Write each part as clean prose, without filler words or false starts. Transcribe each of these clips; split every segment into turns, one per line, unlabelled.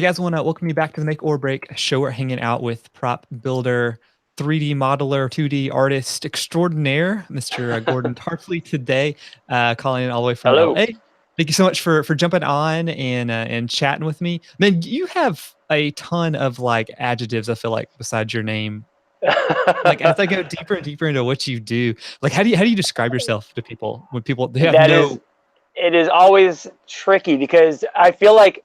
You guys want to welcome me back to the Make or Break show. We're hanging out with prop builder, 3D modeler, 2D artist extraordinaire, Mr. Gordon Tarpley today, calling in all the way from
Hello.
LA. Thank you so much for jumping on and chatting with me. Man, you have a ton of like adjectives, I feel like, besides your name. Like as I go deeper and deeper into what you do, like how do you describe yourself to people when people they have
That is,
no
it is always tricky because I feel like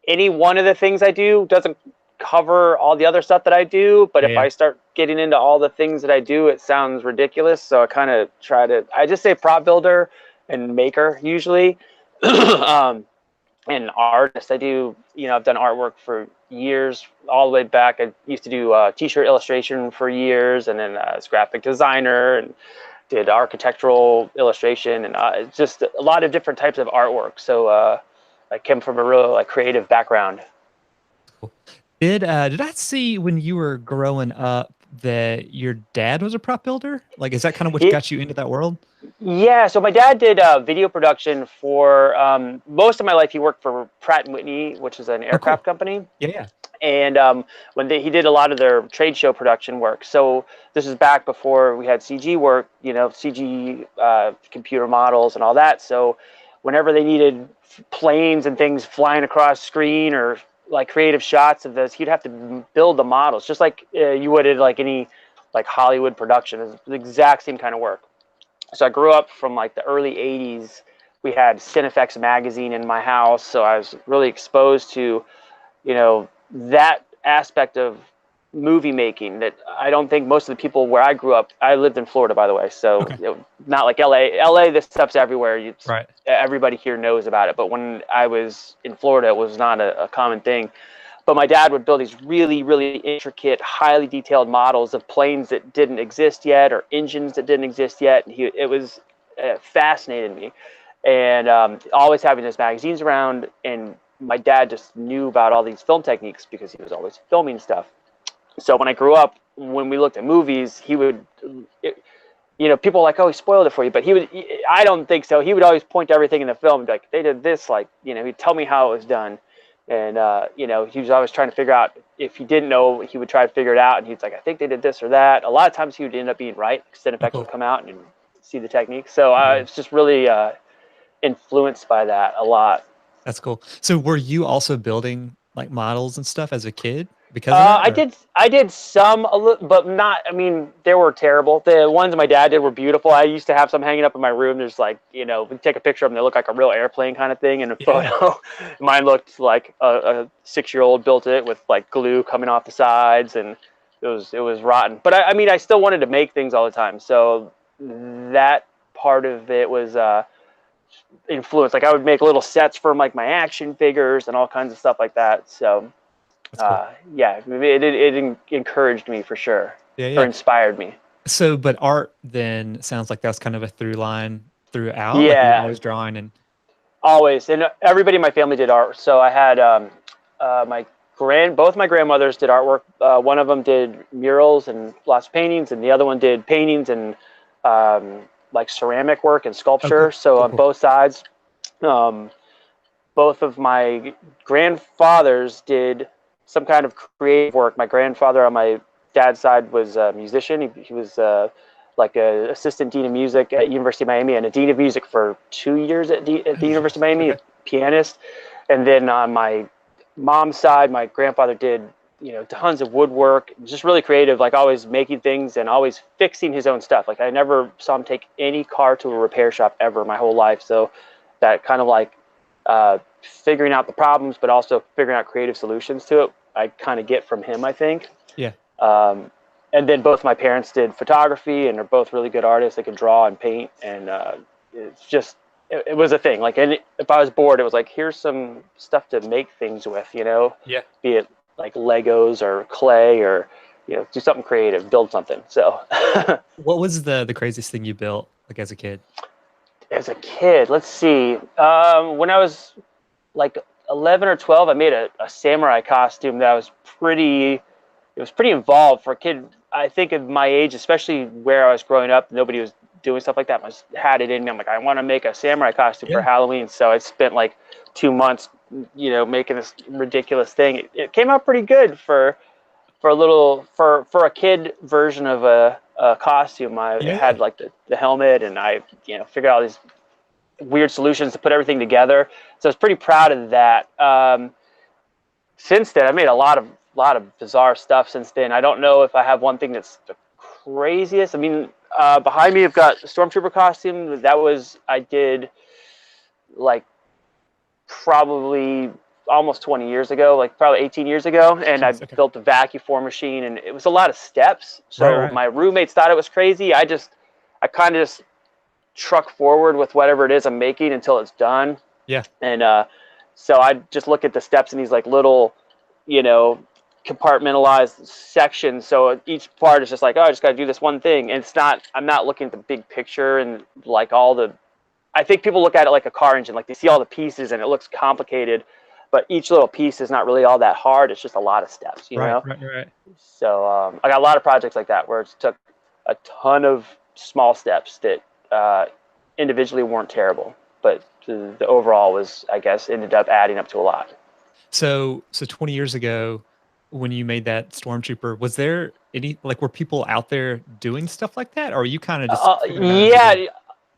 any one of the things I do doesn't cover all the other stuff that I do. But if
yeah.
I start getting into all the things that I do, it sounds ridiculous. So I kind of I just say prop builder and maker usually. um, and artist. I do, I've done artwork for years, all the way back. I used to do t-shirt illustration for years, and then as graphic designer, and did architectural illustration, and just a lot of different types of artwork. So I came from a real creative background.
Cool. Did I see when you were growing up that your dad was a prop builder? Like, is that kind of what
He,
got you into that world?
yeah, so my dad did video production for most of my life. He worked for Pratt and Whitney, which is an
Oh, cool.
aircraft company.
Yeah, yeah.
And he did a lot of their trade show production work. So this is back before we had CG work, CG computer models and all that. So whenever they needed planes and things flying across screen, or like creative shots of this, he'd have to build the models just like you would in like any like Hollywood production. It's the exact same kind of work. So I grew up from like the early 80s. We had Cinefex magazine in my house, so I was really exposed to that aspect of movie making that I don't think most of the people where I grew up. I lived in Florida, by the way, so
Okay.
not like LA. LA, this stuff's everywhere.
Right.
Everybody here knows about it. But when I was in Florida, it was not a common thing. But my dad would build these really, really intricate, highly detailed models of planes that didn't exist yet, or engines that didn't exist yet. And it was fascinated me, and always having his magazines around. And my dad just knew about all these film techniques because he was always filming stuff. So when I grew up, when we looked at movies, he would, people were like, oh, he spoiled it for you. But I don't think so. He would always point to everything in the film and be like, they did this, he'd tell me how it was done. And, he was always trying to figure out, if he didn't know, he would try to figure it out. And he's like, I think they did this or that. A lot of times he would end up being right, because then
Oh,
effects would
cool.
come out and see the technique. So
Yeah.
it's just really influenced by that a lot.
That's cool. So were you also building like models and stuff as a kid because of that,
I
or?
did. I did some, a little, but not. I mean, they were terrible. The ones my dad did were beautiful. I used to have some hanging up in my room. There's like, we take a picture of them. They look like a real airplane kind of thing in a
Yeah.
photo. Mine looked like a 6-year-old built it with like glue coming off the sides, and it was rotten. But I mean, I still wanted to make things all the time. So that part of it was influenced. Like I would make little sets for like my action figures and all kinds of stuff like that. So
That's cool.
yeah, it encouraged me for sure,
Yeah,
or
yeah.
inspired me.
So, but art then sounds like that's kind of a through line throughout. Like, were you
Yeah,
always drawing and
always. And everybody in my family did art. So I had both my grandmothers did artwork. One of them did murals and lots of paintings, and the other one did paintings and like ceramic work and
oh, cool,
sculpture. So
cool,
on
cool.
both sides, um, both of my grandfathers did some kind of creative work. My grandfather on my dad's side was a musician. He was like an assistant dean of music at University of Miami, and a dean of music for 2 years at
Oh,
the University
geez.
of Miami, a
Okay.
pianist. And then on my mom's side, my grandfather did tons of woodwork, just really creative, like always making things and always fixing his own stuff. Like I never saw him take any car to a repair shop ever my whole life. So that kind of like figuring out the problems, but also figuring out creative solutions to it, I kind of get from him, I think.
Yeah.
Um, and then both my parents did photography, and they're both really good artists. They can draw and paint, and it's just it was a thing. Like, and if I was bored, it was like, here's some stuff to make things with,
Yeah.
be it like Legos or clay, or do something creative, build something. So
What was the craziest thing you built like as a kid?
as a kid, let's see, when I was like 11 or 12, I made a samurai costume that was pretty. It was pretty involved for a kid. I think of my age, especially where I was growing up, nobody was doing stuff like that. I just had it in me. I'm like, I want to make a samurai costume for
Yeah.
Halloween. So I spent like 2 months making this ridiculous thing. It came out pretty good for a kid version of a costume. I
Yeah.
had like the helmet, and I figured out these weird solutions to put everything together. So I was pretty proud of that. Since then, I've made a lot of bizarre stuff since then. I don't know if I have one thing that's the craziest. I mean, behind me, I've got the Stormtrooper costume. I did like probably almost 20 years ago, like probably 18 years ago. And I
Jeez, okay.
built a vacuum form machine, and it was a lot of steps. So
Right.
my roommates thought it was crazy. I kind of just truck forward with whatever it is I'm making until it's done.
Yeah.
And so I just look at the steps in these like little, compartmentalized sections. So each part is just like, oh, I just got to do this one thing. And I'm not looking at the big picture and like I think people look at it like a car engine, like they see all the pieces and it looks complicated, but each little piece is not really all that hard. It's just a lot of steps,
Right. Right.
So I got a lot of projects like that where it took a ton of small steps that individually weren't terrible, but the overall was, I guess, ended up adding up to a lot.
So 20 years ago, when you made that Stormtrooper, was there were people out there doing stuff like that, or are you kind of just figuring out as you
Yeah,
go?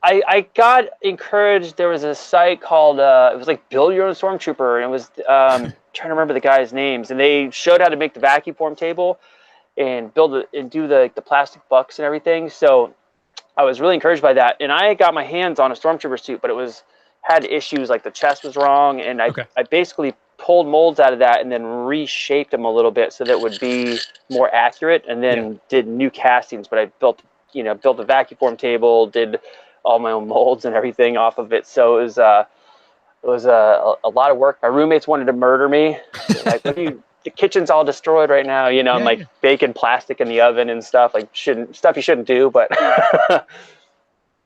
I got encouraged. There was a site called it was like Build Your Own Stormtrooper, and it was trying to remember the guys' names, and they showed how to make the vacuum form table and build it and do the plastic bucks and everything. So I was really encouraged by that, and I got my hands on a Stormtrooper suit, but it had issues, like the chest was wrong, and I
Okay.
basically pulled molds out of that and then reshaped them a little bit so that it would be more accurate, and
Yeah.
then did new castings. But I built the vacuum form table, did all my own molds and everything off of it. So it was a lot of work. My roommates wanted to murder me. Like, the kitchen's all destroyed right now. I'm
Yeah.
like
Yeah.
baking plastic in the oven and stuff. Like stuff you shouldn't do, but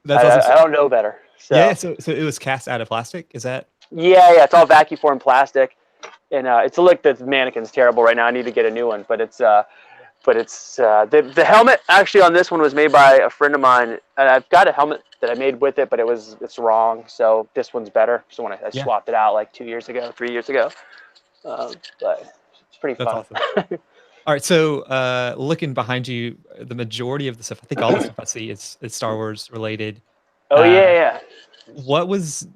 That's awesome.
I don't know better.
Yeah.
So
So it was cast out of plastic. Is that?
yeah, it's all vacuum formed plastic, and it's look the mannequin's terrible right now. I need to get a new one, but it's the helmet actually on this one was made by a friend of mine, and I've got a helmet that I made with it, but it's wrong. So this one's better. So when I
Yeah.
swapped it out like 2 years ago, 3 years ago, but it's pretty
That's
fun.
awesome. All right. So looking behind you, the majority of the stuff, I think all the stuff I see is Star Wars related.
Oh
Uh,
yeah.
what was?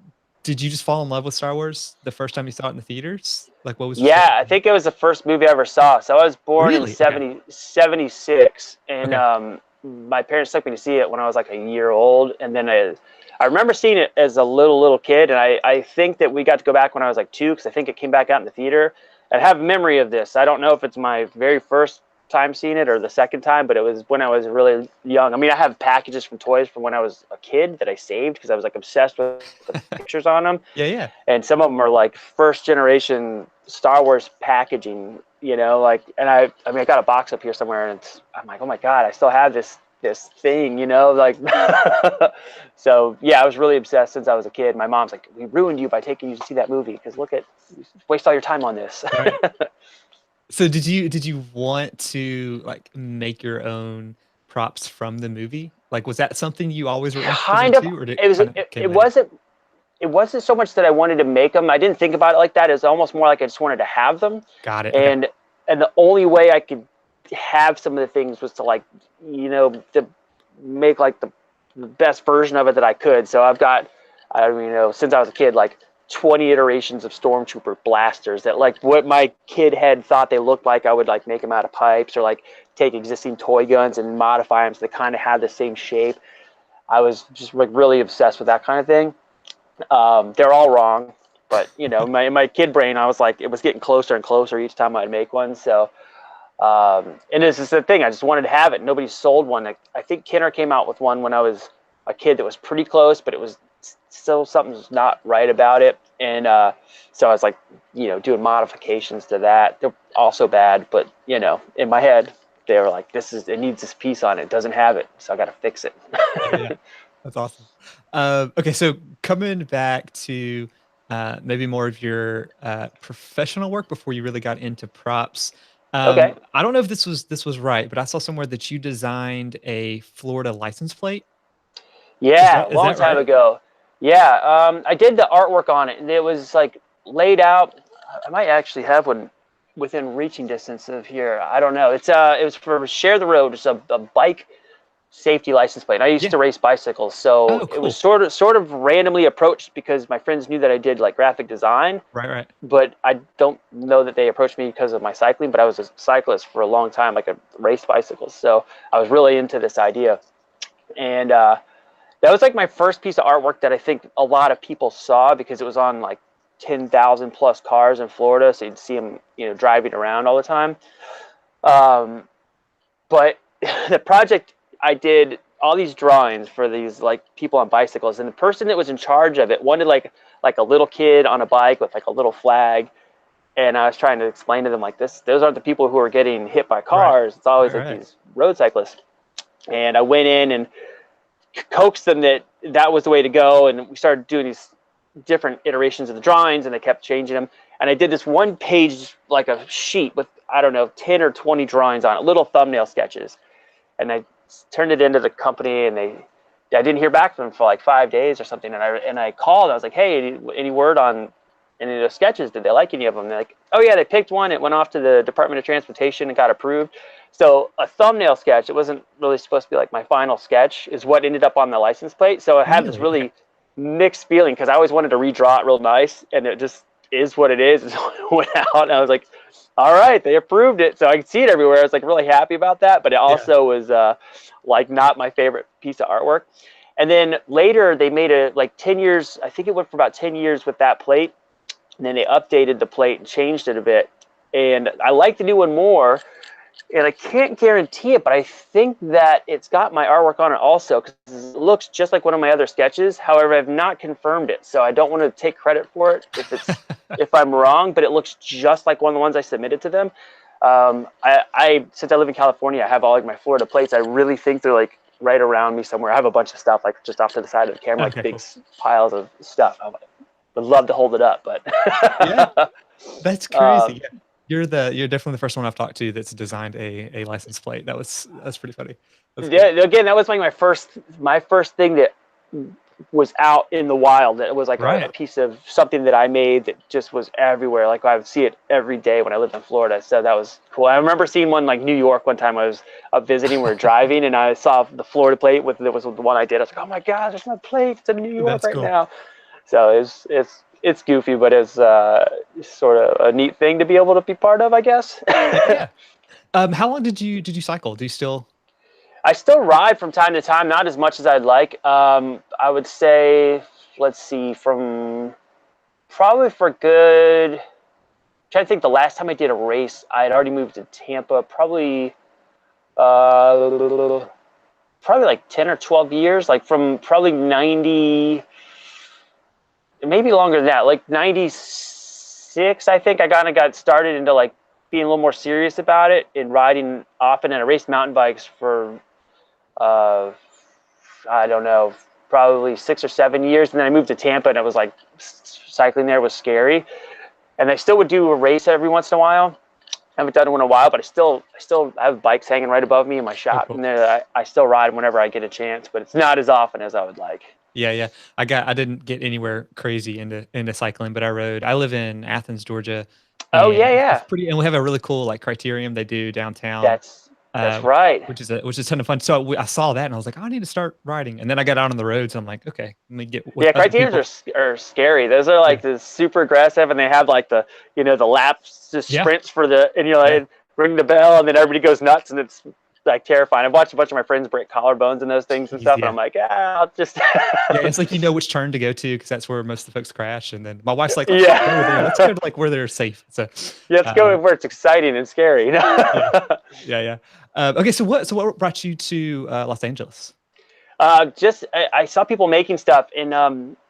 Did you just fall in love with Star Wars the first time you saw it in the theaters? Like, what was your
Yeah,
first?
I think it was the first movie I ever saw. So I was born in
Really? Okay.
76, and
Okay.
my parents took me to see it when I was like a year old, and then I remember seeing it as a little kid, and I think that we got to go back when I was like 2, because I think it came back out in the theater. I have memory of this. I don't know if it's my very first time seeing it or the second time, but it was when I was really young. I mean, I have packages from toys from when I was a kid that I saved because I was like obsessed with the pictures on them,
Yeah. Yeah.
and some of them are like first generation Star Wars packaging, like, and I mean, I got a box up here somewhere, and I'm like, oh my God, I still have this thing, like, so yeah, I was really obsessed since I was a kid. My mom's like, we ruined you by taking you to see that movie, because waste all your time on this.
Right. So did you want to like make your own props from the movie? Like, was that something you always were interested in
Kind of.
too, or did it
It was,
kind of
it
came later?
wasn't so much that I wanted to make them. I didn't think about it like that. It was almost more like I just wanted to have them.
Got it. Okay.
And the only way I could have some of the things was to, like, to make like the best version of it that I could. So I've got, I mean, since I was a kid, like 20 iterations of Stormtrooper blasters that, like, what my kid head thought they looked like, I would like make them out of pipes, or like take existing toy guns and modify them so they kind of have the same shape. I was just like really obsessed with that kind of thing. They're all wrong, but in my kid brain, I was like, it was getting closer and closer each time I'd make one. So, and this is the thing, I just wanted to have it. Nobody sold one. I think Kenner came out with one when I was a kid that was pretty close, but it was still something's not right about it. And so I was like, doing modifications to that. They're also bad, but in my head, they were like, it needs this piece on it. It doesn't have it, so I got to fix it.
Yeah. That's awesome. Okay, so coming back to maybe more of your professional work before you really got into props.
Okay.
I don't know if this was right, but I saw somewhere that you designed a Florida license plate. Is
Yeah,
that
a
is
long
that
time
right?
ago. Yeah, I did the artwork on it, and it was like laid out. I might actually have one within reaching distance of here. I don't know. It was for Share the Road. It's a bike safety license plate. I used
Yeah.
to race bicycles, so
Oh,
it was
cool.
sort of randomly approached because my friends knew that I did like graphic design,
Right, right.
but I don't know that they approached me because of my cycling. But I was a cyclist for a long time, like a race bicycles, so I was really into this idea, and that was like my first piece of artwork that I think a lot of people saw because it was on like 10,000 plus cars in Florida, so you'd see them, driving around all the time. But the project, I did all these drawings for these like people on bicycles, and the person that was in charge of it wanted like a little kid on a bike with like a little flag, and I was trying to explain to them like those aren't the people who are getting hit by
Right.
cars. It's always
Right,
like
right.
these road cyclists. And I went in and coaxed them that was the way to go, and we started doing these different iterations of the drawings, and they kept changing them. And I did this one page, like a sheet with, I don't know, 10 or 20 drawings on it, little thumbnail sketches. And I turned it into the company, and I didn't hear back from them for like 5 days or something. And I called. I was like, hey, any word on any of those sketches? Did they like any of them? And they're like, oh yeah, they picked one. It went off to the Department of Transportation and got approved. So a thumbnail sketch, it wasn't really supposed to be like my final sketch, is what ended up on the license plate. So I had this
Really? Okay.
really mixed feeling because I always wanted to redraw it real nice, and it just is what it is. So it went out, and I was like, all right, they approved it. So I could see it everywhere. I was like really happy about that, but it
Yeah.
also was like not my favorite piece of artwork. And then later they made a like 10 years, I think it went for about 10 years with that plate. And then they updated the plate and changed it a bit. And I like the new one more. And I can't guarantee it, but I think that it's got my artwork on it also because it looks just like one of my other sketches. However, I've not confirmed it, so I don't want to take credit for it if I'm wrong. But it looks just like one of the ones I submitted to them. I since I live in California, I have all like my Florida plates. I really think they're like right around me somewhere. I have a bunch of stuff like just off to the side of the camera, like
Okay,
big
cool.
piles of stuff. I would love to hold it up, but
Yeah. That's
um,
crazy. Yeah. You're definitely the first one I've talked to that's designed a license plate. That's pretty funny. That's
yeah,
cool.
again, that was like my first thing that was out in the wild. That was like a
Right.
piece of something that I made that just was everywhere. Like I would see it every day when I lived in Florida. So that was cool. I remember seeing one like New York one time. I was up visiting, we were driving, and I saw the Florida plate that was the one I did. I was like, oh my god, there's my plate. It's in New York
That's
right
cool.
now. So it's goofy, but it's sort of a neat thing to be able to be part of, I guess.
Yeah, yeah. How long did you cycle? Do you still?
I still ride from time to time, not as much as I'd like. I would say, let's see, from probably for good. I'm trying to think, the last time I did a race, I had already moved to Tampa. Uh, probably like 10 or 12 years, like from probably 90, maybe longer than that, like 96. I think I kind of got started into like being a little more serious about it and riding often. And I raced mountain bikes for uh, I don't know, probably 6 or 7 years. And then I moved to Tampa, and it was like cycling there was scary. And I still would do a race every once in a while. I haven't done one in a while, but I still have bikes hanging right above me in my
Oh,
shop,
cool.
and I still ride whenever I get a chance, but it's not as often as I would like.
Yeah, yeah. I didn't get anywhere crazy into cycling, but I rode. I live in Athens, Georgia,
Oh yeah,
and it's
yeah,
pretty. And we have a really cool like criterium they do downtown,
that's right.
which is a ton of fun. So I saw that and I was like, oh, I need to start riding. And then I got out on the roads. And I'm like, okay, let me get with
Yeah,
other
criteriums
people.
are scary. Those are
Yeah,
like the super aggressive, and they have like the laps, just
yeah,
sprints for the, and you're
yeah.
like ring the bell, and then everybody goes nuts, and it's like terrifying. I've watched a bunch of my friends break collarbones and those things and
Jeez,
stuff, and
yeah.
I'm like, I'll just
Yeah, it's like you know which turn to go to because that's where most of the folks crash. And then my wife's like, "Let's not go there. Let's
yeah,
go to like where they're safe." So,
yeah. Let's go
uh,
where it's exciting and scary.
yeah, yeah, yeah. Okay, so what brought you to Los Angeles?
Just I saw people making stuff, and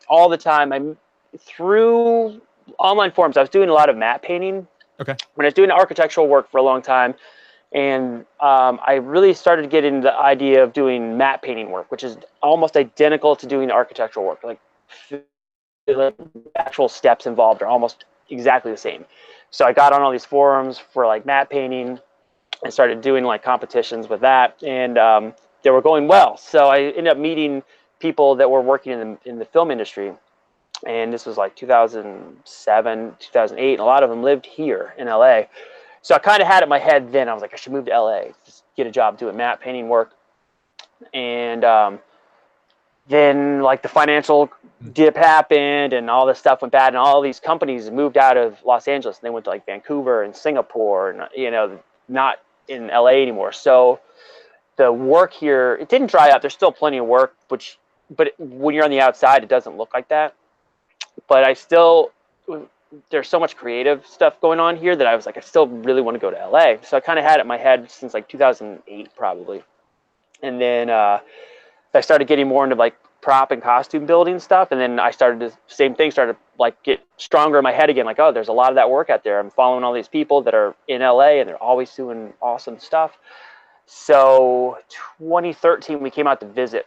all the time I'm through online forums. I was doing a lot of matte painting
Okay,
when I was doing architectural work for a long time. And I really started getting the idea of doing matte painting work, which is almost identical to doing architectural work. Like the actual steps involved are almost exactly the same. So I got on all these forums for like matte painting and started doing like competitions with that, and they were going well. So I ended up meeting people that were working in the film industry, and this was like 2007, 2008, and a lot of them lived here in LA. So I kind of had it in my head then. I was like, I should move to LA, just get a job doing matte painting work. And then like the financial dip happened and all this stuff went bad, and all these companies moved out of Los Angeles and they went to like Vancouver and Singapore, and not in LA anymore. So the work here, it didn't dry up. There's still plenty of work, but when you're on the outside, it doesn't look like that. But there's so much creative stuff going on here that I was like, I still really want to go to LA. So I kind of had it in my head since like 2008 probably. And then I started getting more into like prop and costume building stuff. And then I started to like get stronger in my head again. Like, oh, there's a lot of that work out there. I'm following all these people that are in LA and they're always doing awesome stuff. So 2013, we came out to visit.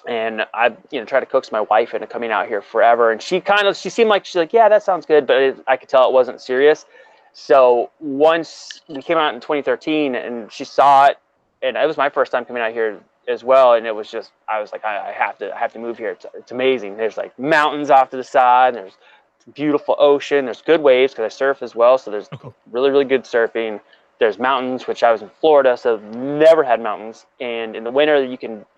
And I, tried to coax my wife into coming out here forever. And she seemed like, she's like, yeah, that sounds good. But I could tell it wasn't serious. So once we came out in 2013 and she saw it, and it was my first time coming out here as well. And it was just, I was like, I have to move here. It's amazing. There's like mountains off to the side. And there's beautiful ocean. There's good waves because I surf as well. So there's really, really good surfing. There's mountains, which I was in Florida, so I've never had mountains. And in the winter,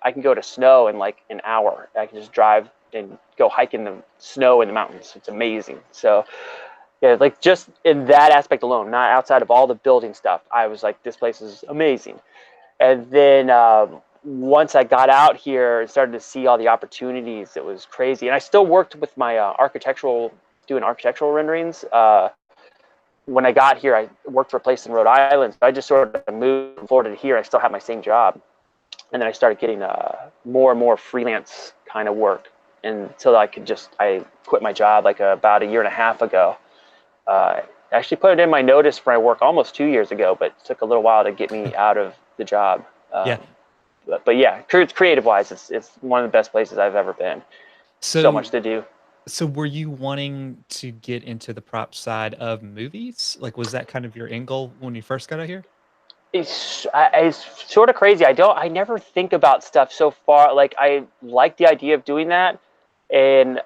I can go to snow in like an hour. I can just drive and go hike in the snow in the mountains. It's amazing. So yeah, like just in that aspect alone, not outside of all the building stuff, I was like, this place is amazing. And then once I got out here and started to see all the opportunities, it was crazy. And I still worked with my doing architectural renderings. When I got here, I worked for a place in Rhode Island. So I just sort of moved from Florida to here. I still have my same job. And then I started getting more and more freelance kind of work until I quit my job like about a year and a half ago. I actually put it in my notice for my work almost 2 years ago, but it took a little while to get me out of the job.
Yeah.
But yeah, creative-wise, it's one of the best places I've ever been. So much to do.
So were you wanting to get into the prop side of movies? Like, was that kind of your end goal when you first got out here?
It's sort of crazy. I never think about stuff so far. Like, I like the idea of doing that. And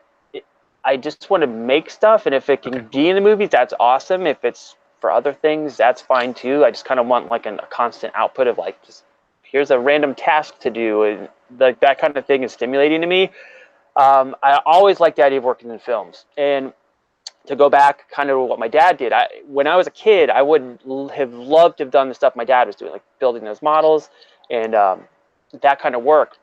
I just want to make stuff. And if it can be in the movies, that's awesome. If it's for other things, that's fine too. I just kind of want like a constant output of like, just here's a random task to do. And like that kind of thing is stimulating to me. I always liked the idea of working in films. And to go back kind of to what my dad did, when I was a kid, I would have loved to have done the stuff my dad was doing, like building those models and that kind of work.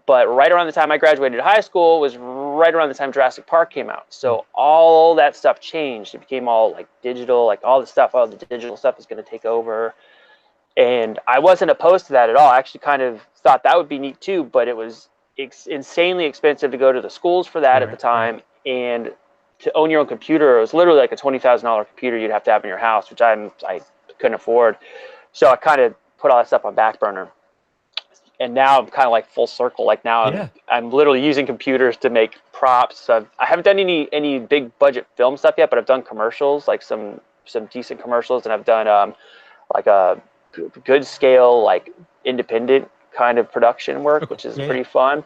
But right around the time I graduated high school was right around the time Jurassic Park came out. So all that stuff changed. It became all like digital, like all the digital stuff is going to take over. And I wasn't opposed to that at all. I actually kind of thought that would be neat too, but it was insanely expensive to go to the schools for that at the time. And to own your own computer, it was literally like a $20,000 computer you'd have to have in your house, which I couldn't afford. So I kind of put all that stuff on back burner. And now I'm kind of like full circle. Like now I'm literally using computers to make props. So I haven't done any big budget film stuff yet, but I've done commercials, like some decent commercials, and I've done like a good scale, like independent kind of production work, which is pretty fun.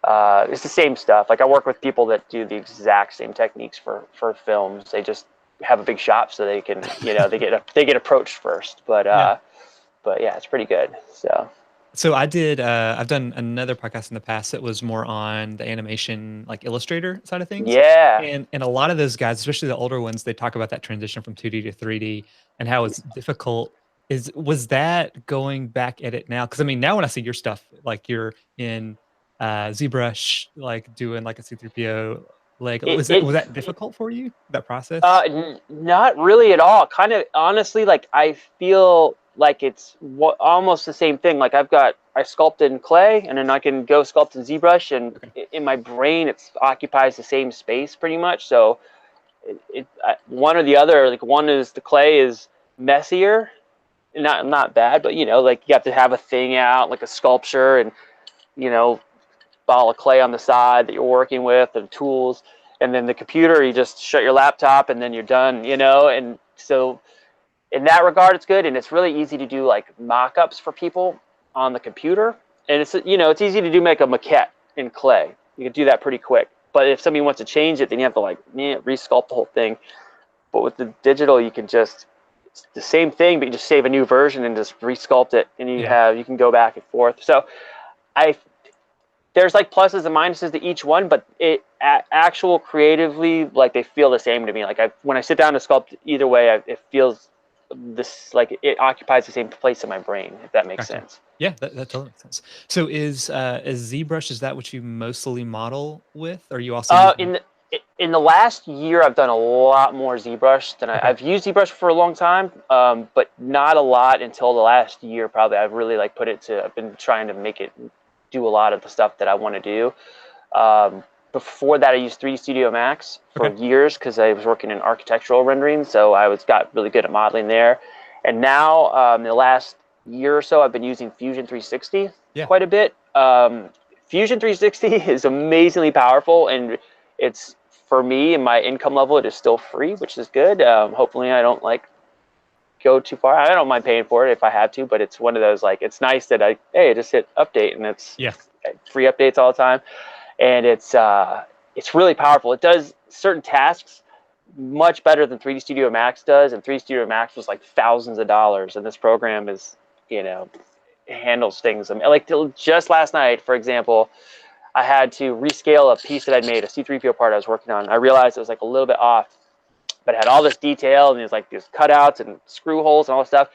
It's the same stuff. Like I work with people that do the exact same techniques for films. They just have a big shop so they can, they get approached first. But yeah, it's pretty good.
So I've done another podcast in the past that was more on the animation, like Illustrator side of things.
Yeah.
And a lot of those guys, especially the older ones, they talk about that transition from 2D to 3D and how it's difficult. Was that going back at it now? Because I mean, now when I see your stuff, like you're in ZBrush, like doing like a C-3PO leg, was that difficult for you, that process?
Not really at all. Kind of honestly, like I feel like it's almost the same thing. Like I sculpt in clay, and then I can go sculpt in ZBrush, and in my brain, it occupies the same space pretty much. So one or the other. Like one is the clay is messier. Not bad, but like you have to have a thing out, like a sculpture, and ball of clay on the side that you're working with, and tools, and then the computer, you just shut your laptop and then you're done, and so in that regard it's good, and it's really easy to do like mock-ups for people on the computer, and it's it's easy to make a maquette in clay. You can do that pretty quick, But if somebody wants to change it, then you have to like resculpt the whole thing. But with the digital, you can just, it's the same thing, but you just save a new version and just resculpt it, and you can go back and forth. So there's like pluses and minuses to each one, but actual creatively, like they feel the same to me. Like when I sit down to sculpt either way, it feels this, like it occupies the same place in my brain, if that makes sense.
Yeah, that totally makes sense. So is ZBrush, is that what you mostly model with? Or are you also using...
In the last year, I've done a lot more ZBrush than I've used ZBrush for a long time, but not a lot until the last year. Probably I've really like I've been trying to make it do a lot of the stuff that I want to do. Before that, I used 3D Studio Max for years because I was working in architectural rendering, so got really good at modeling there. And now, in the last year or so, I've been using Fusion 360 quite a bit. Fusion 360 is amazingly powerful, and it's, for me and my income level, it is still free, which is good. Hopefully I don't like go too far. I don't mind paying for it if I have to, but it's one of those, like, it's nice that I just hit update and it's free updates all the time. And it's really powerful. It does certain tasks much better than 3D Studio Max does, and 3D Studio Max was like thousands of dollars, and this program is, handles things. Like just last night, for example, I had to rescale a piece that I'd made, a C-3PO part I was working on. I realized it was like a little bit off, but it had all this detail, and there's like these cutouts and screw holes and all this stuff.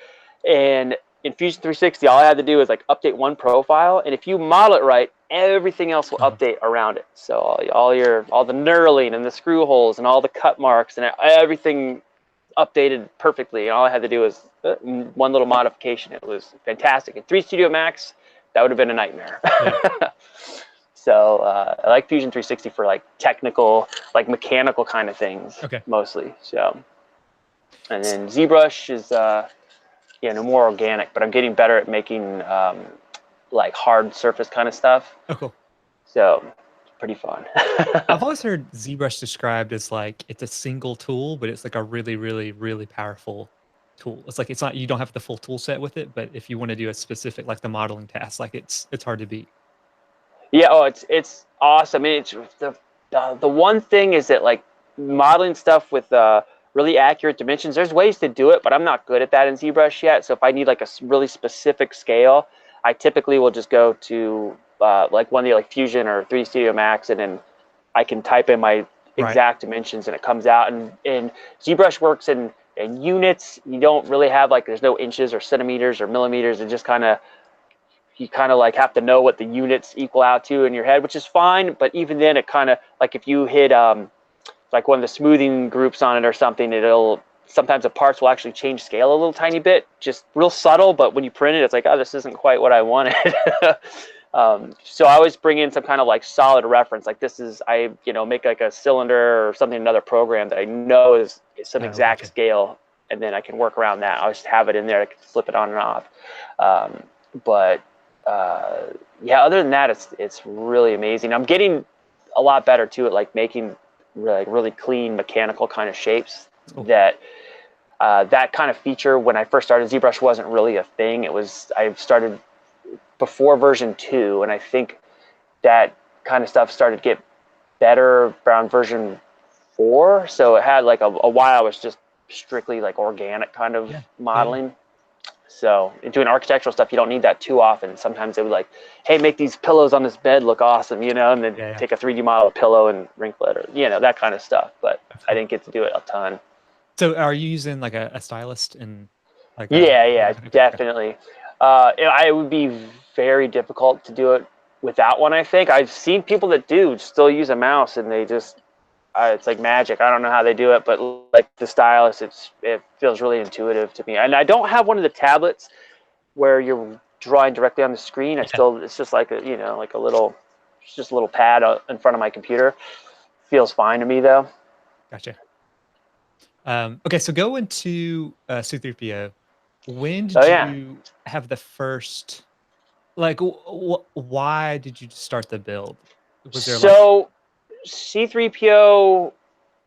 And in Fusion 360, all I had to do is like update one profile, and if you model it right, everything else will update around it. So all the knurling and the screw holes and all the cut marks and everything updated perfectly. And all I had to do was one little modification. It was fantastic. In 3D Studio Max, that would have been a nightmare. So I like Fusion 360 for like technical, like mechanical kind of things, mostly. So, and then ZBrush is more organic, but I'm getting better at making like hard surface kind of stuff.
Oh, cool.
So it's pretty fun.
I've always heard ZBrush described as like it's a single tool, but it's like a really, really, really powerful tool. It's like, it's not, you don't have the full tool set with it, but if you want to do a specific, like the modeling task, like it's hard to beat.
Yeah, it's awesome. I mean, it's the one thing is that like modeling stuff with really accurate dimensions, there's ways to do it, but I'm not good at that in ZBrush yet. So if I need like a really specific scale, I typically will just go to like one of the like Fusion or 3D Studio Max, and then I can type in my exact dimensions and it comes out. And ZBrush works in units. You don't really have like, there's no inches or centimeters or millimeters. It just you kind of like have to know what the units equal out to in your head, which is fine. But even then, it kind of like, if you hit like one of the smoothing groups on it or something, sometimes the parts will actually change scale a little tiny bit, just real subtle. But when you print it, it's like, oh, this isn't quite what I wanted. So I always bring in some kind of like solid reference. Like this is, make like a cylinder or something in another program that I know is some exact scale, and then I can work around that. I'll just have it in there. I can flip it on and off. Other than that, it's really amazing. I'm getting a lot better too at like making really clean mechanical kind of shapes. That kind of feature, when I first started, ZBrush wasn't really a thing. I started before version 2, and I think that kind of stuff started to get better around version 4. So it had like a while I was just strictly like organic kind of modeling. So doing architectural stuff, you don't need that too often. Sometimes they would like, hey, make these pillows on this bed look awesome, and then take a 3D model of a pillow and wrinkle it, or that kind of stuff. But I didn't get to do it a ton.
So are you using like a stylist and like?
Definitely. It would be very difficult to do it without one. I think I've seen people that do still use a mouse, and they just it's like magic. I don't know how they do it, but like the stylus, it feels really intuitive to me. And I don't have one of the tablets where you're drawing directly on the screen. It's just like a little pad in front of my computer. Feels fine to me though.
Gotcha. Okay, so go into C-3PO. When did you have the first, like, why did you start the build? Was there
C-3PO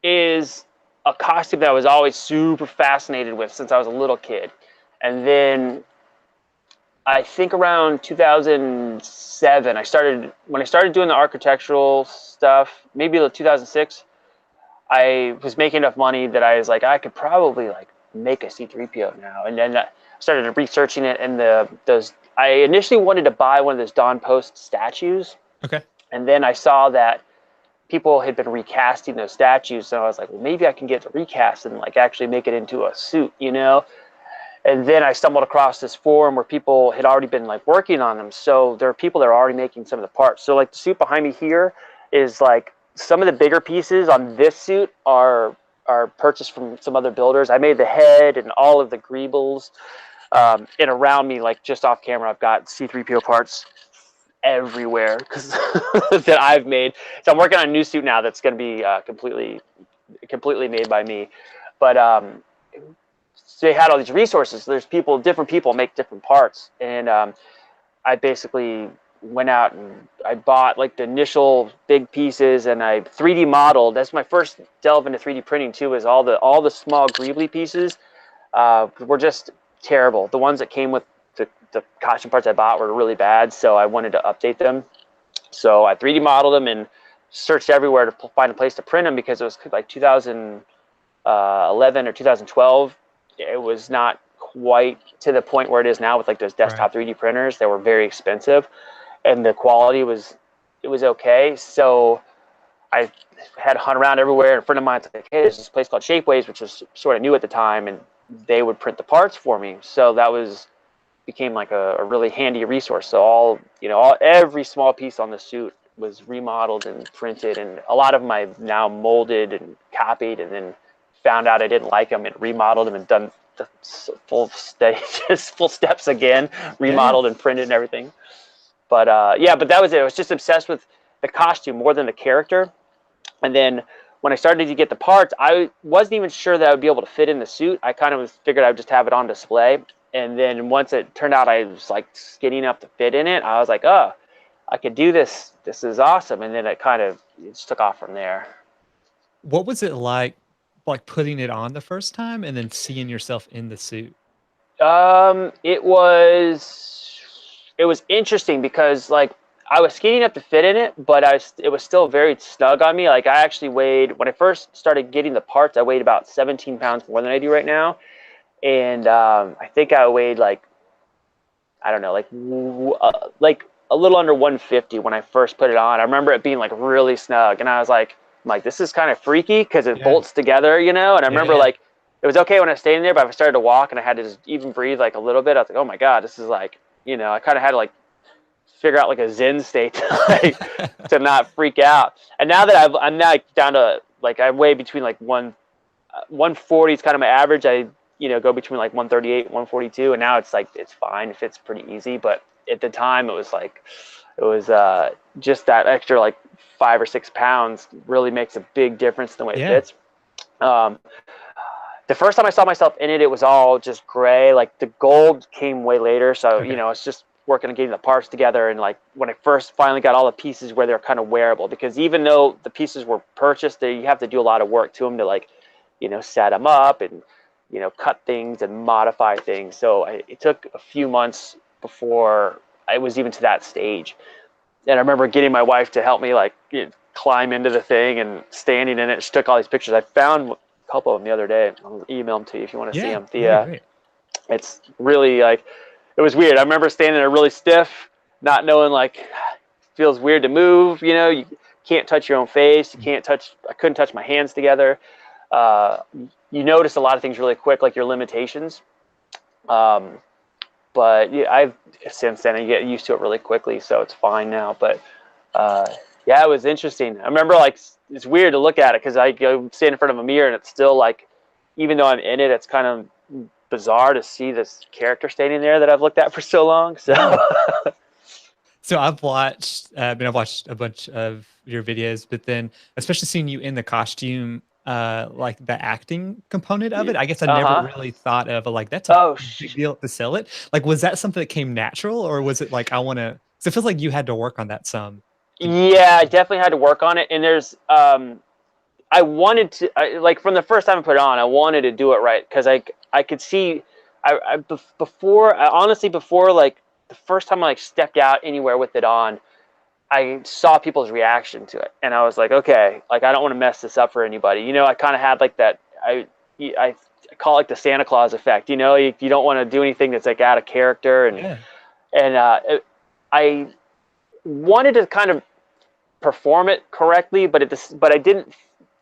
is a costume that I was always super fascinated with since I was a little kid. And then I think around 2007, when I started doing the architectural stuff, maybe 2006, I was making enough money that I was like, I could probably like make a C-3PO now. And then I started researching it, and I initially wanted to buy one of those Don Post statues.
Okay.
And then I saw that people had been recasting those statues, so I was like, well, maybe I can get the recast and like actually make it into a suit, you know? And then I stumbled across this forum where people had already been like working on them. So there are people that are already making some of the parts. So like the suit behind me here is like some of the bigger pieces on this suit are purchased from some other builders. I made the head and all of the greebles. And around me, like just off camera, I've got C-3PO parts everywhere because that I've made. So I'm working on a new suit now that's going to be completely made by me. But so they had all these resources. There's different people make different parts, and I basically went out and I bought like the initial big pieces, and I 3D modeled. That's my first delve into 3D printing too. Is all the small greebly pieces were just terrible. The ones that came with the costume parts I bought were really bad, so I wanted to update them. So I 3D modeled them and searched everywhere to find a place to print them, because it was like 2011 or 2012. It was not quite to the point where it is now with like those desktop 3D printers. They were very expensive, and the quality was okay. So I had to hunt around everywhere. And a friend of mine's like, hey, there's this place called Shapeways, which was sort of new at the time, and they would print the parts for me. So that became like a really handy resource. So every small piece on the suit was remodeled and printed, and a lot of them I've now molded and copied, and then found out I didn't like them and remodeled them and done the full steps again, remodeled and printed and everything. But but that was it. I was just obsessed with the costume more than the character. And then when I started to get the parts, I wasn't even sure that I would be able to fit in the suit. I kind of figured I would just have it on display. And then once it turned out I was like skinny enough to fit in it, I was like, oh, I could do this. This is awesome. And then it just took off from there.
What was it like putting it on the first time and then seeing yourself in the suit?
It was interesting because like I was skinny enough to fit in it, but it was still very snug on me. Like I actually when I first started getting the parts, I weighed about 17 pounds more than I do right now. And I think I weighed like a little under 150 when I first put it on. I remember it being like really snug, and I was like, this is kind of freaky because it bolts together, And I remember like it was okay when I was staying there, but if I started to walk and I had to just even breathe like a little bit, I was like, oh my God, this is like, I kind of had to like figure out like a Zen state to not freak out. And now that I'm now down to like I weigh between like 140 is kind of my average. I go between like 138 and 142, and now it's like it's fine. It fits pretty easy. But at the time, it was just that extra like 5 or 6 pounds really makes a big difference in the way it fits. The first time I saw myself in it, it was all just gray. Like the gold came way later, so it's just working on getting the parts together. And like when I first finally got all the pieces where they're kind of wearable, because even though the pieces were purchased, you have to do a lot of work to them to like set them up and cut things and modify things. So it took a few months before I was even to that stage. And I remember getting my wife to help me like climb into the thing and standing in it. She took all these pictures. I found a couple of them the other day. I'll email them to you if you want to see them. It's really like, it was weird. I remember standing there really stiff, not knowing like, it feels weird to move. You can't touch your own face. I couldn't touch my hands together. You notice a lot of things really quick, like your limitations. But I've since then I get used to it really quickly, so it's fine now. But it was interesting. I remember like it's weird to look at it because I go stand in front of a mirror and it's still like, even though I'm in it, it's kind of bizarre to see this character standing there that I've looked at for so long. So,
so I've watched a bunch of your videos, but then especially seeing you in the costume. Like the acting component of it, I guess I never really thought of like that's a big deal to sell it. Like, was that something that came natural, or was it like I want to? So it feels like you had to work on that some.
Yeah, I definitely had to work on it, and there's I wanted to like from the first time I put it on, I wanted to do it right because I could see before like the first time I like stepped out anywhere with it on, I saw people's reaction to it, and I was like, okay, like I don't want to mess this up for anybody. You know, I kind of had like that. I call it like the Santa Claus effect. You know, you don't want to do anything that's like out of character, and I wanted to kind of perform it correctly, but I didn't.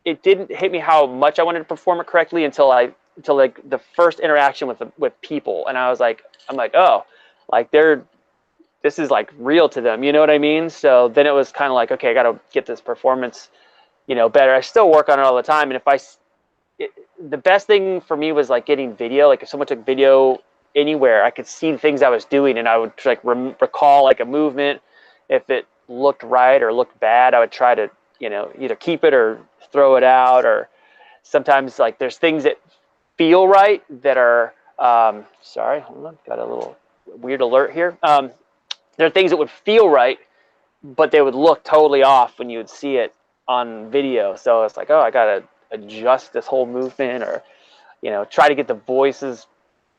It didn't hit me how much I wanted to perform it correctly until like the first interaction with people, and I'm like, oh, like this is like real to them, you know what I mean? So then it was kind of like, okay, I got to get this performance, you know, better. I still work on it all the time, and the best thing for me was like getting video. Like if someone took video anywhere, I could see the things I was doing, and I would like recall like a movement. If it looked right or looked bad, I would try to, you know, either keep it or throw it out. Or sometimes like there's things that feel right that are sorry, hold on, got a little weird alert here. There are things that would feel right, but they would look totally off when you would see it on video. So it's like, oh, I gotta adjust this whole movement, or, you know, try to get the voices,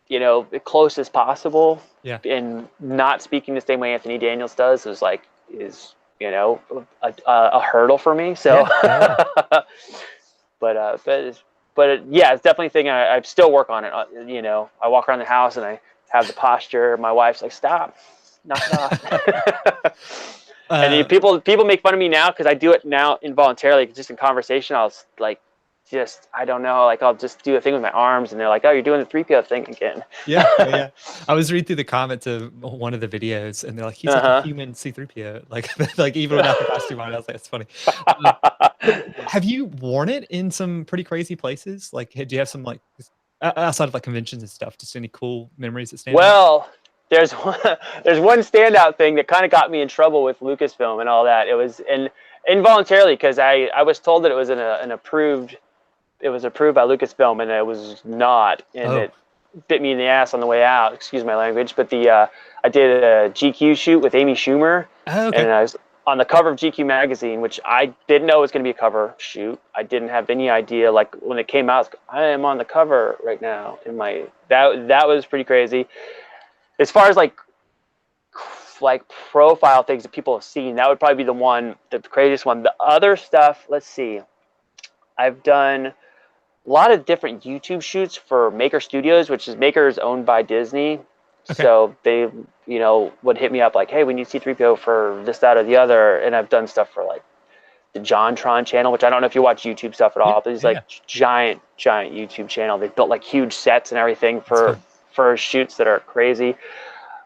you know, as close as possible.
Yeah.
And not speaking the same way Anthony Daniels does is you know, a hurdle for me. So, yeah. Yeah, it's definitely a thing. I still work on it. You know, I walk around the house and I have the posture. My wife's like, stop, knock it off. And people make fun of me now because I do it now involuntarily, just in conversation. I'll like, I don't know, like I'll just do a thing with my arms, and they're like, oh, you're doing the 3PO thing again.
Yeah. I was reading through the comments of one of the videos, and they're like, he's like a human C-3PO, like even without the costume on. I was like, that's funny. Have you worn it in some pretty crazy places? Like, do you have some like outside of like conventions and stuff, just any cool memories that stand out?
Well, there's one standout thing that kind of got me in trouble with Lucasfilm and all that. It was involuntarily, because I was told that it was it was approved by Lucasfilm, and it was not, and it bit me in the ass on the way out. Excuse my language, but I did a GQ shoot with Amy Schumer, and I was on the cover of GQ magazine, which I didn't know was going to be a cover shoot. I didn't have any idea. Like when it came out, I am on the cover right now. That was pretty crazy. As far as like profile things that people have seen, that would probably be the craziest one. The other stuff, let's see. I've done a lot of different YouTube shoots for Maker Studios, which is Maker is owned by Disney. Okay. So they, you know, would hit me up like, hey, we need C-3PO for this, that, or the other. And I've done stuff for like the JonTron channel, which I don't know if you watch YouTube stuff at all, but it's like giant YouTube channel. They've built like huge sets and everything for shoots that are crazy.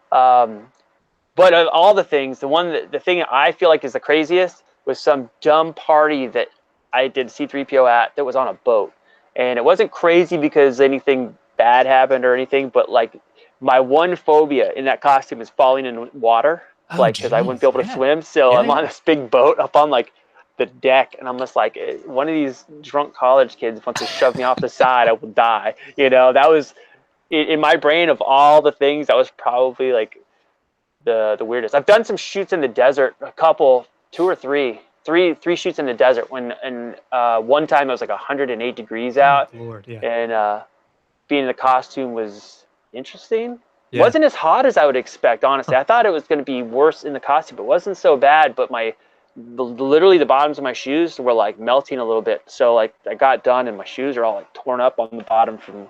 But of all the things, the thing I feel like is the craziest was some dumb party that I did C-3PO at that was on a boat. And it wasn't crazy because anything bad happened or anything, but like my one phobia in that costume is falling in water, because I wouldn't be able to swim. So I'm on this big boat up on like the deck, and I'm just like, one of these drunk college kids wants to shove me off the side, I will die. You know, that was in my brain, of all the things, that was probably like the weirdest. I've done some shoots in the desert, three shoots in the desert. And one time it was like 108 degrees out.
Lord, yeah.
And being in the costume was interesting. Yeah. Wasn't as hot as I would expect, honestly. I thought it was going to be worse in the costume. It wasn't so bad, but literally the bottoms of my shoes were like melting a little bit. So like I got done and my shoes are all like torn up on the bottom from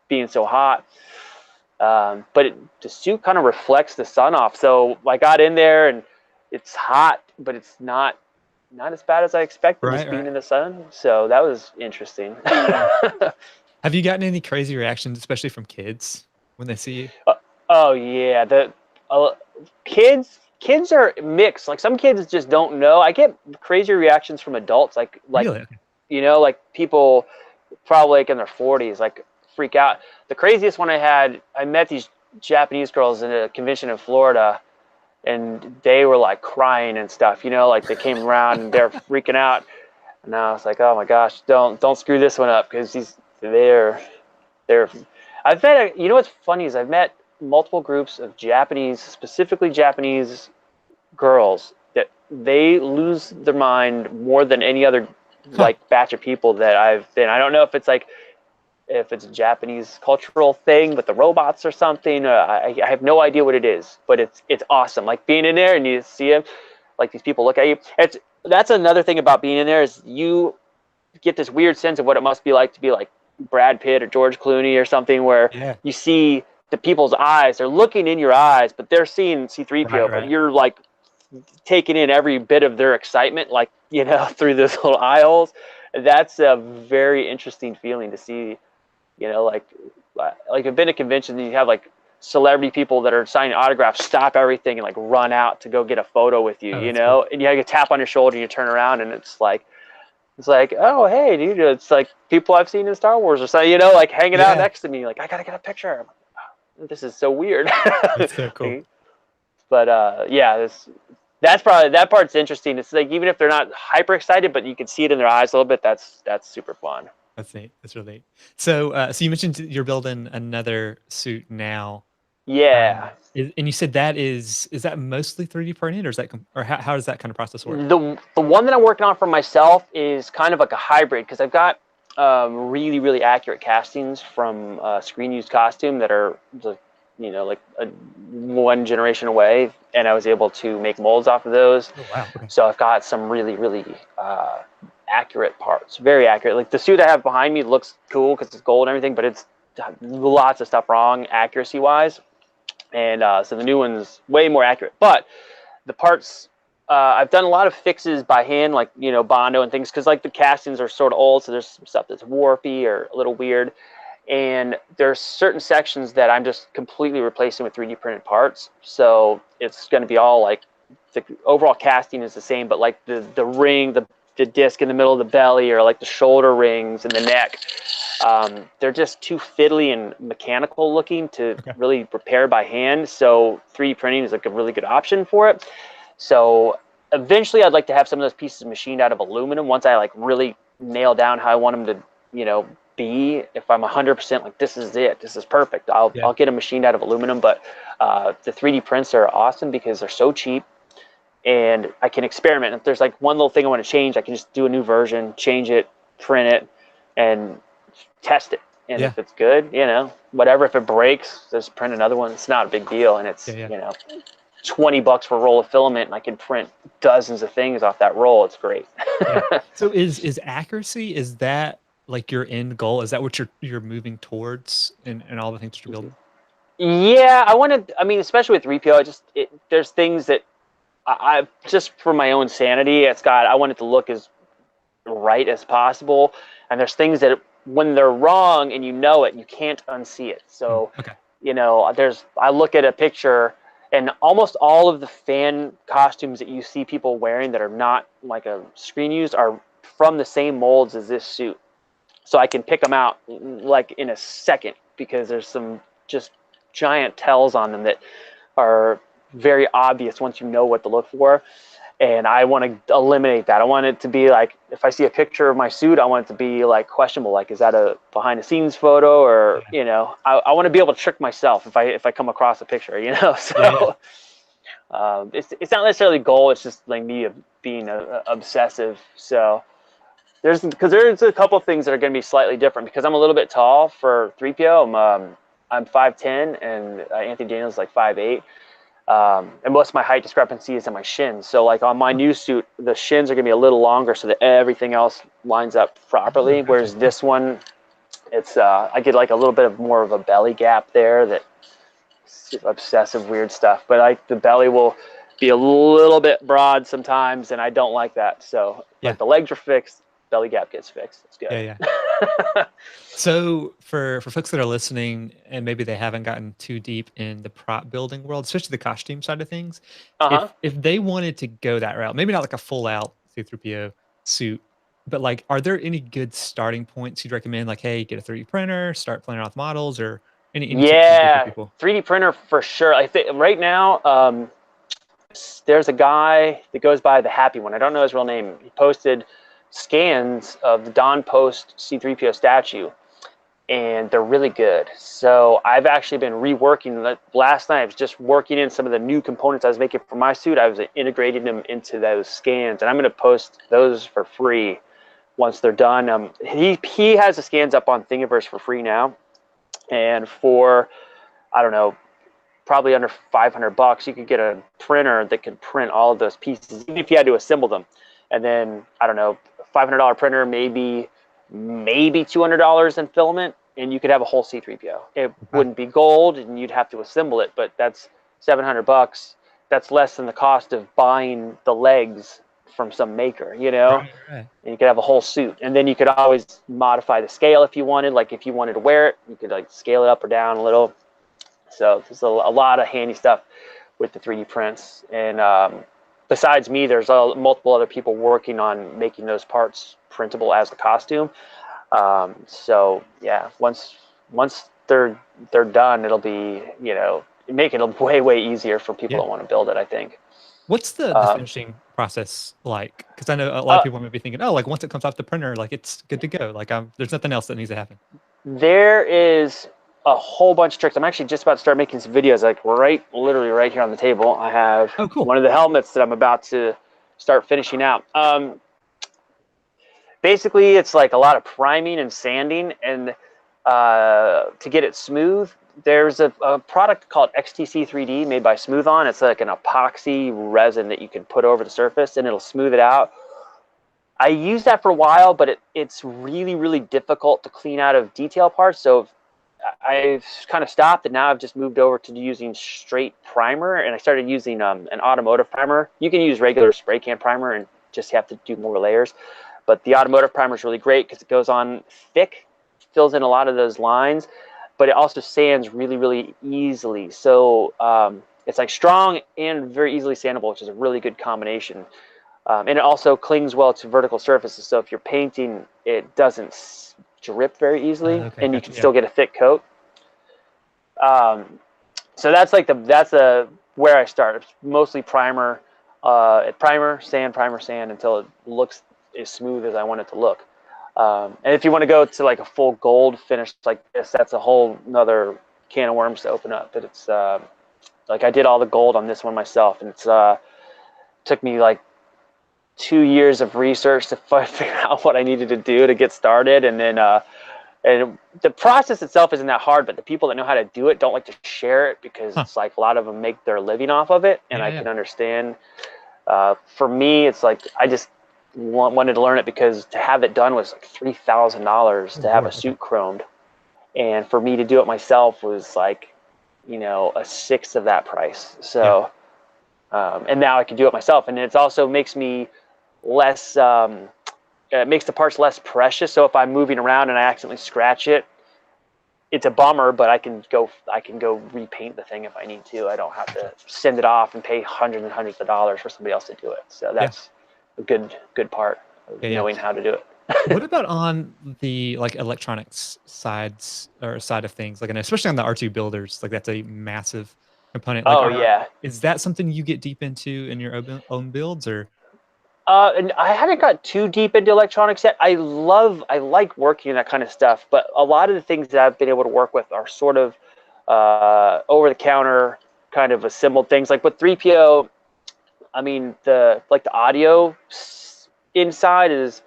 being so hot. But the suit kind of reflects the sun off. So I got in there and it's hot, but it's not as bad as I expected, just being in the sun. So that was interesting.
Have you gotten any crazy reactions, especially from kids when they see you?
Oh yeah, the kids are mixed. Like some kids just don't know. I get crazy reactions from adults, like really? You know, like people probably like in their 40s, like freak out. The craziest one I met these Japanese girls in a convention in Florida, and they were like crying and stuff, you know, like they came around and they're freaking out. And I was like, oh my gosh, don't screw this one up, because they're I've met, you know what's funny is I've met multiple groups of specifically Japanese girls, that they lose their mind more than any other like batch of people that I've been. I don't know if it's like if it's a Japanese cultural thing with the robots or something. I have no idea what it is, but it's awesome. Like being in there and you see them, like these people look at you. That's another thing about being in there is you get this weird sense of what it must be like to be like Brad Pitt or George Clooney or something, where
Yeah.
you see the people's eyes, they're looking in your eyes, but they're seeing C-3PO, but
Right.
you're like taking in every bit of their excitement, like, you know, through those little eye holes. That's a very interesting feeling to see, you know, like I've been to conventions and you have like celebrity people that are signing autographs, stop everything and like run out to go get a photo with you,
Oh,
you
that's cool.
know, and you have a tap on your shoulder and you turn around and it's like, oh, hey, dude, it's like people I've seen in Star Wars or something, you know, like hanging out
Yeah.
next to me. Like, I got to get a picture. I'm like, oh, this is so weird.
That's so cool.
But yeah, that part's interesting. It's like, even if they're not hyper excited, but you can see it in their eyes a little bit, that's super fun.
That's neat. That's really neat. So, so you mentioned you're building another suit now.
Yeah.
And you said is that mostly 3D printed, or is that or how does that kind of process work?
The one that I'm working on for myself is kind of like a hybrid, because I've got really, really accurate castings from Screen Used Costume that are, you know, like one generation away, and I was able to make molds off of those.
Oh wow. Okay.
So I've got some really, really accurate parts, very accurate. Like the suit I have behind me looks cool because it's gold and everything, but it's lots of stuff wrong accuracy wise, and so the new one's way more accurate. But the parts, I've done a lot of fixes by hand, like, you know, Bondo and things, because like the castings are sort of old, so there's some stuff that's warpy or a little weird, and there's certain sections that I'm just completely replacing with 3D printed parts. So it's going to be all like the overall casting is the same, but like the ring, the disc in the middle of the belly, or like the shoulder rings and the neck, they're just too fiddly and mechanical looking to really repair by hand. So 3D printing is like a really good option for it. So eventually I'd like to have some of those pieces machined out of aluminum once I like really nail down how I want them to, you know, be. If I'm 100% like, this is it, this is perfect, I'll get them machined out of aluminum. But the 3D prints are awesome because they're so cheap, and I can experiment. If there's like one little thing I want to change, I can just do a new version, change it, print it, and test it. And if it's good, you know, whatever. If it breaks, just print another one. It's not a big deal, and it's you know, $20 for a roll of filament, and I can print dozens of things off that roll. It's great.
So is accuracy, is that like your end goal? Is that what you're moving towards in all the things that you're building?
Yeah, I mean, especially with 3PO, there's things that I just for my own sanity, I want it to look as right as possible. And there's things that when they're wrong and you know it, you can't unsee it. So, you know, I look at a picture, and almost all of the fan costumes that you see people wearing that are not like a screen used are from the same molds as this suit. So I can pick them out like in a second, because there's some just giant tells on them that are very obvious once you know what to look for. And I want to eliminate that. I want it to be like, if I see a picture of my suit, I want it to be like questionable. Like, is that a behind the scenes photo? Or, you know, I want to be able to trick myself if I come across a picture, you know? So it's not necessarily a goal. It's just like me being obsessive. So there's a couple of things that are going to be slightly different, because I'm a little bit tall for 3PO. I'm 5'10", and Anthony Daniels is like 5'8". And most of my height discrepancy is in my shins. So like on my new suit, the shins are gonna be a little longer so that everything else lines up properly. Whereas this one, it's I get like a little bit of more of a belly gap there, that obsessive weird stuff. But the belly will be a little bit broad sometimes, and I don't like that. So like the legs are fixed, belly gap gets fixed. It's good.
So for folks that are listening and maybe they haven't gotten too deep in the prop building world, especially the costume side of things, if they wanted to go that route, maybe not like a full out C-3PO suit, but like, are there any good starting points you'd recommend? Like, hey, get a 3D printer, start playing around with models, or any tips you'd give for people?
3D printer for sure. I think right now there's a guy that goes by the Happy One. I don't know his real name. He posted scans of the Don Post C-3PO statue, and they're really good. So I've actually been reworking. Last night I was just working in some of the new components I was making for my suit. I was integrating them into those scans, and I'm going to post those for free once they're done. He has the scans up on Thingiverse for free now, and for, I don't know, probably under $500, you could get a printer that could print all of those pieces, even if you had to assemble them. And then, I don't know, $500 printer, maybe $200 in filament, and you could have a whole C-3PO. It wouldn't be gold, and you'd have to assemble it, but that's $700. That's less than the cost of buying the legs from some maker, you know?
Right.
And you could have a whole suit. And then you could always modify the scale if you wanted. Like if you wanted to wear it, you could like scale it up or down a little. So there's a lot of handy stuff with the 3D prints. And besides me, there's multiple other people working on making those parts printable as the costume. So yeah, once they're done, it'll be, you know, make it way easier for people that want to build it, I think.
What's the finishing process like? Because I know a lot of people might be thinking, oh, like once it comes off the printer, like it's good to go. Like there's nothing else that needs to happen.
There is a whole bunch of tricks. I'm actually just about to start making some videos, like literally right here on the table. I have one of the helmets that I'm about to start finishing out. Basically, it's like a lot of priming and sanding, and to get it smooth, there's a product called XTC 3D made by Smooth On. It's like an epoxy resin that you can put over the surface, and it'll smooth it out. I used that for a while, but it's really difficult to clean out of detail parts. So I've kind of stopped, and now I've just moved over to using straight primer, and I started using an Automotive primer. You can use regular spray can primer and just have to do more layers. But the Automotive primer is really great because it goes on thick, fills in a lot of those lines, but it also sands really easily. So it's like strong and very easily sandable, which is a really good combination. And it also clings well to vertical surfaces. So if you're painting, it doesn't drip very easily, and you can still get a thick coat. So that's like where I start. It's mostly primer, sand until it looks as smooth as I want it to look. And if you want to go to like a full gold finish like this, that's a whole nother can of worms to open up. But it's like I did all the gold on this one myself, and it's took me like 2 years of research to figure out what I needed to do to get started. And then and the process itself isn't that hard, but the people that know how to do it don't like to share it because it's like a lot of them make their living off of it, and I can understand. For me, it's like I just wanted to learn it because to have it done was like $3,000 to have a suit chromed, and for me to do it myself was like, you know, a sixth of that price. So and now I can do it myself, and it also makes me less it makes the parts less precious. So if I'm moving around and I accidentally scratch it, it's a bummer, but I can go repaint the thing if I need to. I don't have to send it off and pay hundreds and hundreds of dollars for somebody else to do it. So that's a good part of knowing how to do it.
What about on the like electronics side of things? Like, and especially on the R2 builders, like that's a massive component. Like, is that something you get deep into in your own builds, or?
And I haven't got too deep into electronics yet. I like working in that kind of stuff, but a lot of the things that I've been able to work with are sort of over the counter kind of assembled things. Like with 3PO, I mean the audio inside is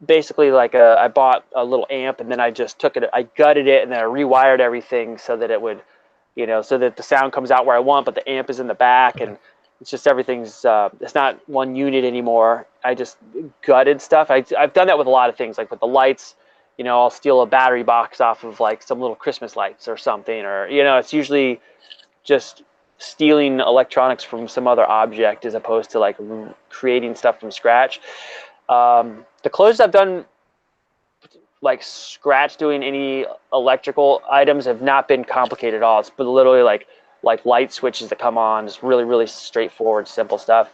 basically like I bought a little amp, and then I just took it, I gutted it, and then I rewired everything so that it would, you know, so that the sound comes out where I want, but the amp is in the back, and it's just everything's it's not one unit anymore. I just gutted stuff. I've done that with a lot of things, like with the lights. You know, I'll steal a battery box off of like some little Christmas lights or something, or, you know, it's usually just stealing electronics from some other object as opposed to like creating stuff from scratch. The closest I've done like scratch doing any electrical items have not been complicated at all. It's been literally like light switches that come on, just really straightforward, simple stuff.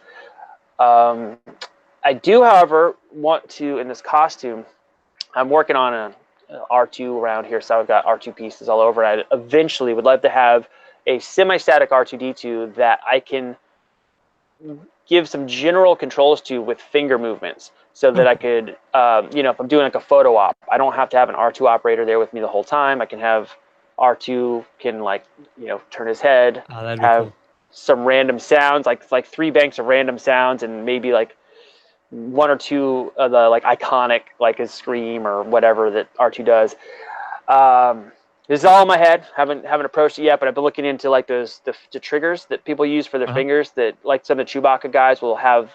I do, however, want to, in this costume, I'm working on an R2 around here, so I've got R2 pieces all over. I eventually would love to have a semi-static R2-D2 that I can give some general controls to with finger movements, so that I could, you know, if I'm doing like a photo op, I don't have to have an R2 operator there with me the whole time. I can have R2 can, like, you know, turn his head, have some random sounds, like 3 banks of random sounds, and maybe like one or two of the like iconic, like his scream or whatever that R2 does. This is all in my head. Haven't approached it yet, but I've been looking into like the triggers that people use for their fingers. That like some of the Chewbacca guys will have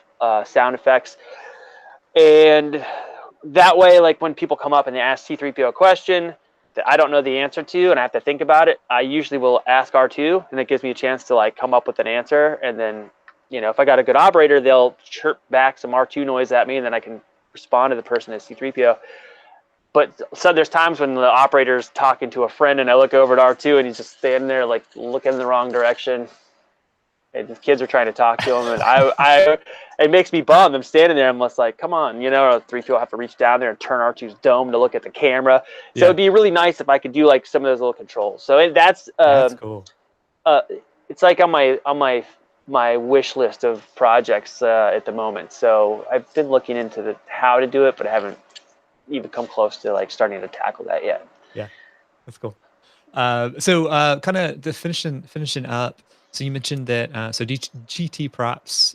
sound effects, and that way, like when people come up and they ask C-3PO a question that I don't know the answer to, and I have to think about it, I usually will ask R2, and it gives me a chance to like come up with an answer, and then if I got a good operator, they'll chirp back some R2 noise at me, and then I can respond to the person as C-3PO. But so there's times when the operator's talking to a friend and I look over at R2 and he's just standing there like looking in the wrong direction. And the kids are trying to talk to him, and it makes me bummed. I'm standing there, I'm just like, come on, 3PO have to reach down there and turn R2's dome to look at the camera. So it'd be really nice if I could do like some of those little controls. So that's
cool.
It's like on my wish list of projects at the moment. So I've been looking into how to do it, but I haven't even come close to like starting to tackle that yet.
Yeah, that's cool. So kind of the finishing up. So you mentioned that GT props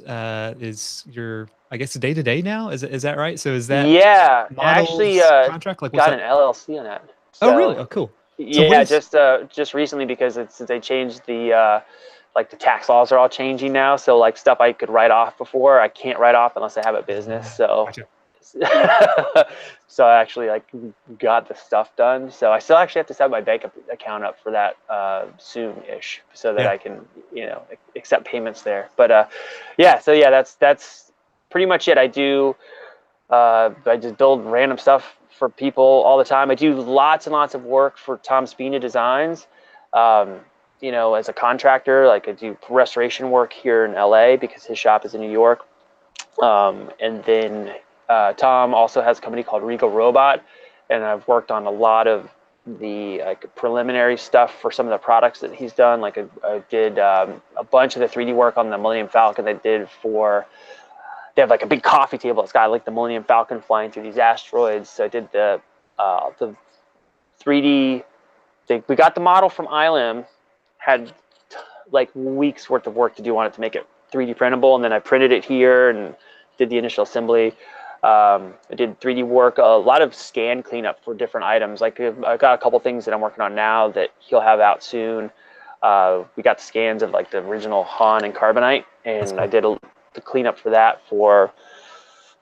is your, I guess, day to day now. Is that right? So is that
Actually
contract? Like, what's
got
that?
an LLC on that.
So, oh really? Oh cool. So
yeah, just recently because since they changed the like the tax laws are all changing now. So like stuff I could write off before, I can't write off unless I have a business. So.
Gotcha.
So I actually like got the stuff done. So I still actually have to set my bank account up for that soon-ish, so that I can accept payments there. But that's pretty much it. I just build random stuff for people all the time. I do lots and lots of work for Tom Spina Designs. As a contractor, like I do restoration work here in LA because his shop is in New York, and then. Tom also has a company called Regal Robot, and I've worked on a lot of the preliminary stuff for some of the products that he's done. Like I did a bunch of the 3D work on the Millennium Falcon. They have like a big coffee table that's got like the Millennium Falcon flying through these asteroids. So I did the 3D. We got the model from ILM, had like weeks worth of work to do on it to make it 3D printable, and then I printed it here and did the initial assembly. I did 3D work, a lot of scan cleanup for different items. Like I've got a couple things that I'm working on now that he'll have out soon. We got the scans of like the original Han and Carbonite, and cool. I did the cleanup for that for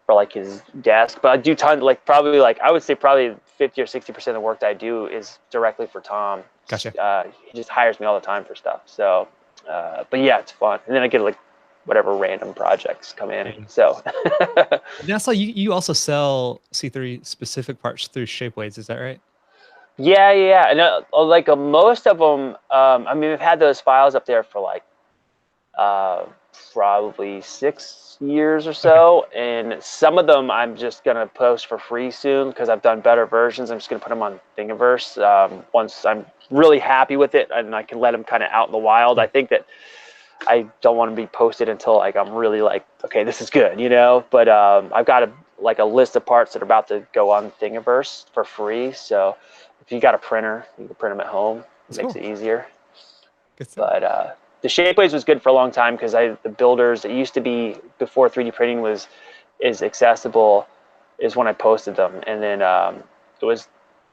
like his desk. But I do tons, like probably like I would say probably 50 or 60% of the work that I do is directly for Tom.
Gotcha.
He just hires me all the time for stuff. So, but yeah, it's fun. And then I get like whatever random projects come in. So
now, so you also sell C3 specific parts through Shapeways, is that right?
Yeah. And like most of them, I mean, I've had those files up there for like probably 6 years or so, and some of them I'm just gonna post for free soon because I've done better versions. I'm just gonna put them on Thingiverse once I'm really happy with it, and I can let them kind of out in the wild. I think that I don't want to be posted until like I'm really like, okay, this is good, But I've got a list of parts that are about to go on Thingiverse for free. So if you got a printer, you can print them at home. It makes it easier. But the Shapeways was good for a long time because the builders, it used to be before 3D printing is accessible, is when I posted them, and then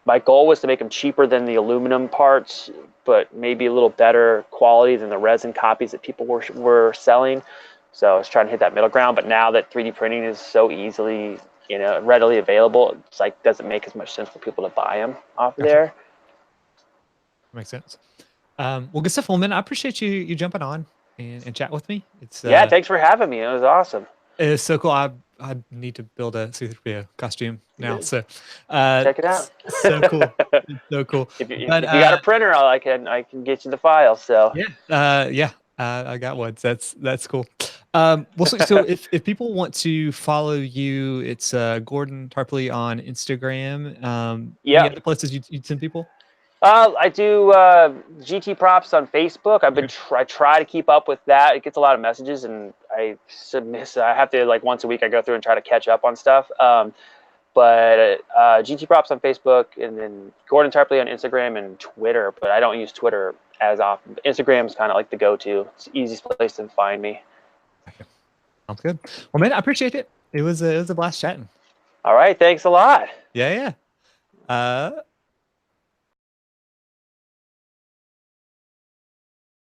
my goal was to make them cheaper than the aluminum parts, but maybe a little better quality than the resin copies that people were selling. So I was trying to hit that middle ground. But now that 3D printing is so easily, readily available, it's like doesn't make as much sense for people to buy them off there.
Makes sense. Well, good stuff, Holman. I appreciate you jumping on and chat with me. It's
thanks for having me. It was awesome.
It's so cool. I need to build a C-3PO costume now. So
check it out.
So cool. It's so cool.
If you got a printer, I can get you the file. So
I got one. So that's cool. Well, so if people want to follow you, it's Gordon Tarpley on Instagram. Any other places you'd send people?
I do GT props on Facebook. I try to keep up with that. It gets a lot of messages, and I have to like once a week I go through and try to catch up on stuff. But GT props on Facebook, and then Gordon Tarpley on Instagram and Twitter. But I don't use Twitter as often. Instagram's kind of like the go-to. It's the easiest place to find me.
Sounds good. Well, man, I appreciate it. It was a blast chatting.
All right, thanks a lot.
Yeah, yeah.